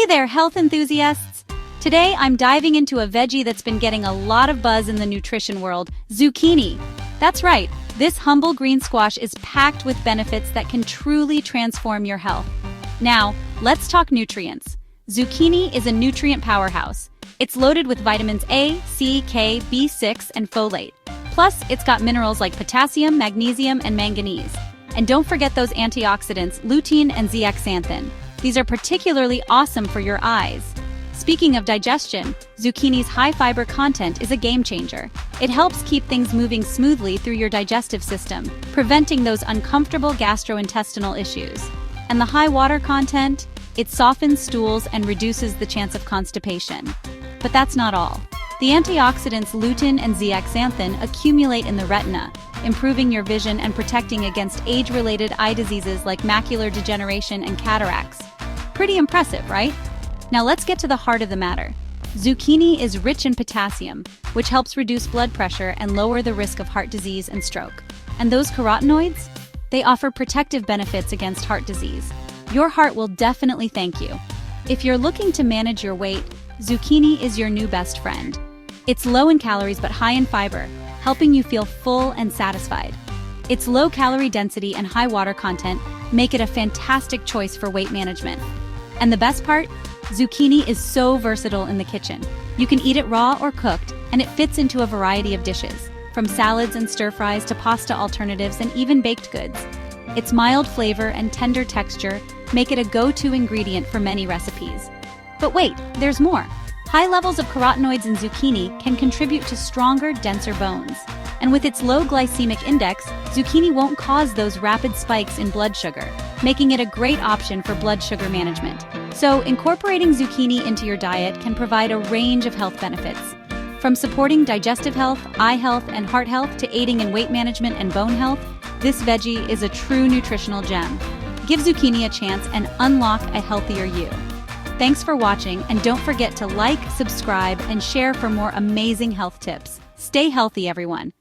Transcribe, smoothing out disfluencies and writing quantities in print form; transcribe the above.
Hey there, health enthusiasts! Today I'm diving into a veggie that's been getting a lot of buzz in the nutrition world, zucchini. That's right, this humble green squash is packed with benefits that can truly transform your health. Now, let's talk nutrients. Zucchini is a nutrient powerhouse. It's loaded with vitamins A, C, K, B6, and folate. Plus, it's got minerals like potassium, magnesium, and manganese. And don't forget those antioxidants, lutein and zeaxanthin. These are particularly awesome for your eyes. Speaking of digestion, zucchini's high fiber content is a game changer. It helps keep things moving smoothly through your digestive system, preventing those uncomfortable gastrointestinal issues. And the high water content? It softens stools and reduces the chance of constipation. But that's not all. The antioxidants lutein and zeaxanthin accumulate in the retina, improving your vision and protecting against age-related eye diseases like macular degeneration and cataracts. Pretty impressive, right? Now let's get to the heart of the matter. Zucchini is rich in potassium, which helps reduce blood pressure and lower the risk of heart disease and stroke. And those carotenoids? They offer protective benefits against heart disease. Your heart will definitely thank you. If you're looking to manage your weight, zucchini is your new best friend. It's low in calories but high in fiber, helping you feel full and satisfied. Its low calorie density and high water content make it a fantastic choice for weight management. And the best part? Zucchini is so versatile in the kitchen. You can eat it raw or cooked, and it fits into a variety of dishes, from salads and stir-fries to pasta alternatives and even baked goods. Its mild flavor and tender texture make it a go-to ingredient for many recipes. But wait, there's more. High levels of carotenoids in zucchini can contribute to stronger, denser bones. And with its low glycemic index, zucchini won't cause those rapid spikes in blood sugar, making it a great option for blood sugar management. So, incorporating zucchini into your diet can provide a range of health benefits. From supporting digestive health, eye health, and heart health to aiding in weight management and bone health, this veggie is a true nutritional gem. Give zucchini a chance and unlock a healthier you. Thanks for watching, and don't forget to like, subscribe, and share for more amazing health tips. Stay healthy, everyone.